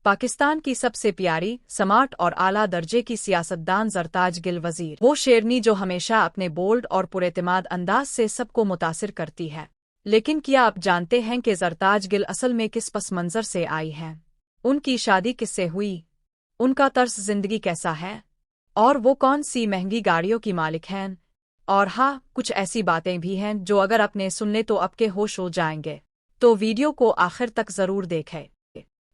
पाकिस्तान की सबसे प्यारी, स्मार्ट और आला दर्जे की सियासतदान ज़रताज गिल वज़ीर, वो शेरनी जो हमेशा अपने बोल्ड और पुरएतमाद अंदाज से सबको मुतासिर करती है। लेकिन क्या आप जानते हैं कि ज़रताज गिल असल में किस पस मंज़र से आई हैं? उनकी शादी किससे हुई? उनका तर्स ज़िंदगी कैसा है? और वो कौन सी महंगी गाड़ियों की मालिक हैं? और हाँ, कुछ ऐसी बातें भी हैं जो अगर आपने सुन ले तो आपके होश हो जाएंगे। तो वीडियो को आखिर तक ज़रूर देखें।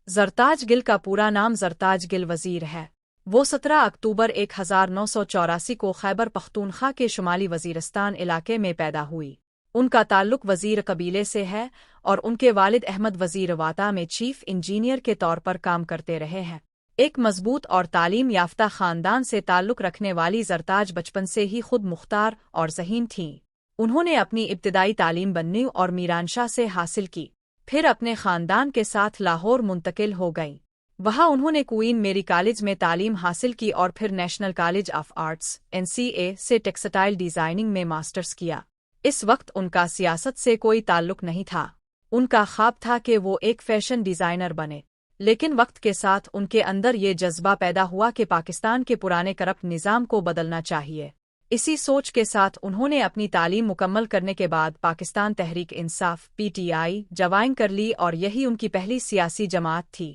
ज़रताज गिल का पूरा नाम ज़रताज गिल वज़ीर है। वो 17 अक्टूबर 1984 को खैबर पख्तूनख्वा के शुमाली वज़ीरिस्तान इलाके में पैदा हुई। उनका ताल्लुक वज़ीर कबीले से है और उनके वालिद अहमद वज़ीर वाता में चीफ इंजीनियर के तौर पर काम करते रहे हैं। एक मजबूत और तालीम याफ्ता ख़ानदान से ताल्लुक रखने वाली ज़रताज बचपन से ही खुद मुख्तार और ज़हीन थीं। उन्होंने अपनी इब्तिदाई तालीम बन्नी और मीरानशाह से हासिल की, फिर अपने ख़ानदान के साथ लाहौर मुंतकिल हो गईं। वहाँ उन्होंने क्वीन मेरी कॉलेज में तालीम हासिल की और फिर national college of arts (NCA) से टेक्सटाइल डिज़ाइनिंग में मास्टर्स किया। इस वक्त उनका सियासत से कोई ताल्लुक नहीं था। उनका ख्वाब था कि वो एक फ़ैशन डिज़ाइनर बने, लेकिन वक्त के साथ उनके अंदर ये जज्बा पैदा हुआ कि पाकिस्तान के पुराने करप्ट निज़ाम को बदलना चाहिए। इसी सोच के साथ उन्होंने अपनी तालीम मुकम्मल करने के बाद पाकिस्तान तहरीक इंसाफ (PTI) ज्वाइन कर ली और यही उनकी पहली सियासी जमात थी।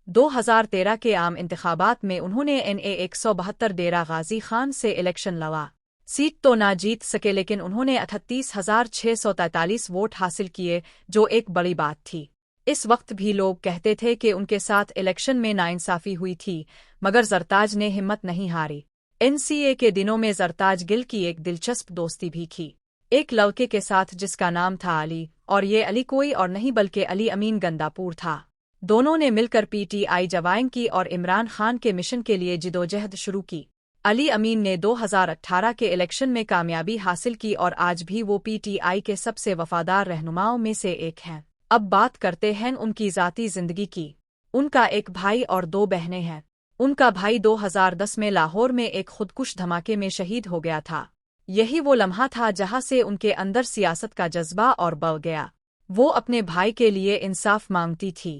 2013 के आम इंतखाबात में उन्होंने NA 172 डेरा गाजी खान से इलेक्शन लड़ा। सीट तो ना जीत सके, लेकिन उन्होंने 38,643 वोट हासिल किए, जो एक बड़ी बात थी। इस वक्त भी लोग कहते थे कि उनके साथ इलेक्शन में नाइंसाफ़ी हुई थी, मगर ज़रताज ने हिम्मत नहीं हारी। NCA के दिनों में ज़रताज गिल की एक दिलचस्प दोस्ती भी की एक लड़के के साथ जिसका नाम था अली, और ये अली कोई और नहीं बल्कि अली अमीन गंदापुर था। दोनों ने मिलकर PTI ज्वाइन की और इमरान खान के मिशन के लिए जिदोजहद शुरू की। अली अमीन ने 2018 के इलेक्शन में कामयाबी हासिल की और आज भी वो PTI के सबसे वफादार रहनुमाओं में से एक हैं। अब बात करते हैं उनकी ज़ाती ज़िंदगी की। उनका एक भाई और 2 बहनें हैं। उनका भाई 2010 में लाहौर में एक खुदकुश धमाके में शहीद हो गया था। यही वो लम्हा था जहां से उनके अंदर सियासत का जज्बा और बढ़ गया। वो अपने भाई के लिए इंसाफ मांगती थी।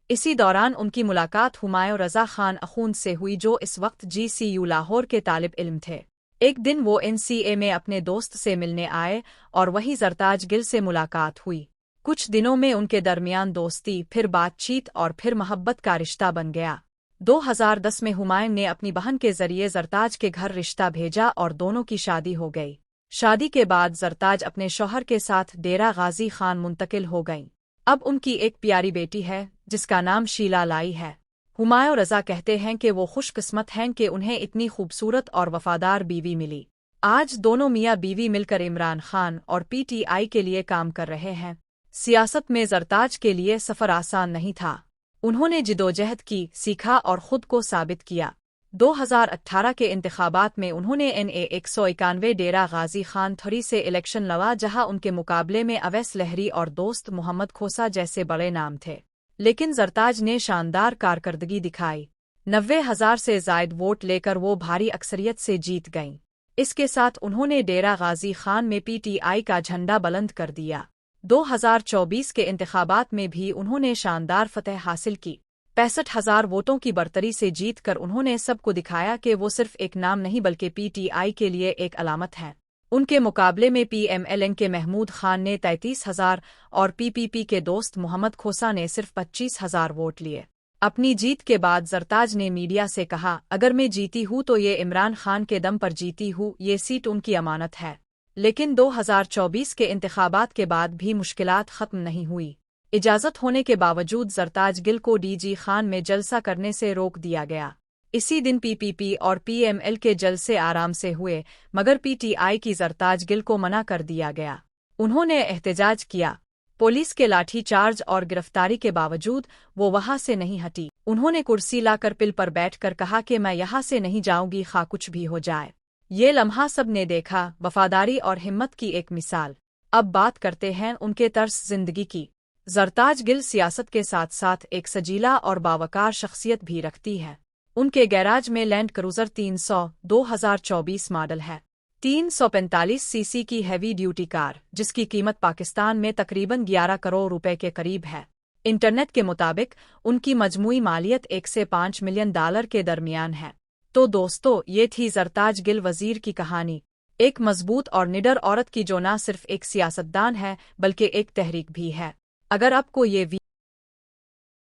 इसी दौरान उनकी मुलाकात हुमायूं रज़ा खान अखून से हुई, जो इस वक्त GCU लाहौर के तालिब इल्म थे। एक दिन वो NCA में अपने दोस्त से मिलने आए और वहीं ज़रताज गिल से मुलाकात हुई। कुछ दिनों में उनके दरमियान दोस्ती, फिर बातचीत और फिर मोहब्बत का रिश्ता बन गया। 2010 में हुमायूं ने अपनी बहन के जरिए ज़रताज के घर रिश्ता भेजा और दोनों की शादी हो गई। शादी के बाद ज़रताज अपने शौहर के साथ डेरा गाजी खान मुंतकिल हो गईं। अब उनकी एक प्यारी बेटी है जिसका नाम शीला लाई है। हुमायूं रज़ा कहते हैं कि वो खुशकिस्मत हैं कि उन्हें इतनी खूबसूरत और वफादार बीवी मिली। आज दोनों मियाँ बीवी मिलकर इमरान खान और PTI के लिए काम कर रहे हैं। सियासत में ज़रताज के लिए सफ़र आसान नहीं था। उन्होंने जिदोजहद की, सीखा और खुद को साबित किया। 2018 के इंतखाबात में उन्होंने NA 191 डेरा गाजी खान थरी से इलेक्शन लड़ा, जहां उनके मुकाबले में अवैस लहरी और दोस्त मोहम्मद खोसा जैसे बड़े नाम थे। लेकिन ज़रताज ने शानदार कारकर्दगी दिखाई। 90,000 से ज़ायद वोट लेकर वो भारी अक्सरियत से जीत गईं। इसके साथ उन्होंने डेरा गाजी खान में PTI का झंडा बुलंद कर दिया। 2024 के इंतखाबात में भी उन्होंने शानदार फतह हासिल की। 65,000 वोटों की बरतरी से जीत कर उन्होंने सबको दिखाया कि वो सिर्फ एक नाम नहीं बल्कि PTI के लिए एक अलामत है। उनके मुकाबले में PMLN के महमूद खान ने 33,000 और PPP के दोस्त मोहम्मद खोसा ने सिर्फ 25,000 वोट लिए। अपनी जीत के बाद ज़रताज ने मीडिया से कहा, अगर मैं जीती हूँ तो ये इमरान खान के दम पर जीती हूँ, ये सीट उनकी अमानत है। लेकिन 2024 के इंतखाबात के बाद भी मुश्किलात ख़त्म नहीं हुई। इजाज़त होने के बावजूद ज़रताज गिल को DG खान में जलसा करने से रोक दिया गया। इसी दिन PPP और PML के जलसे आराम से हुए, मगर PTI की ज़रताज गिल को मना कर दिया गया। उन्होंने एहतजाज किया। पुलिस के लाठी चार्ज और गिरफ्तारी के बावजूद वो वहाँ से नहीं हटी। उन्होंने कुर्सी लाकर पिल पर बैठकर कहा कि मैं यहाँ से नहीं जाऊँगी, खा कुछ भी हो जाए। ये लम्हा सब ने देखा, वफादारी और हिम्मत की एक मिसाल। अब बात करते हैं उनके तर्स जिंदगी की। ज़रताज गिल सियासत के साथ साथ एक सजीला और बावकार शख्सियत भी रखती है। उनके गैराज में लैंड क्रूज़र 300 2024 मॉडल है। 345 सीसी की हैवी ड्यूटी कार, जिसकी कीमत पाकिस्तान में तकरीबन 11 करोड़ रुपए के करीब है। इंटरनेट के मुताबिक उनकी मजमूई मालियत 1 से 5 मिलियन डॉलर के दरमियान है। तो दोस्तों, ये थी ज़रताज गिल वज़ीर की कहानी, एक मजबूत और निडर औरत की जो न सिर्फ एक सियासतदान है बल्कि एक तहरीक भी है। अगर आपको ये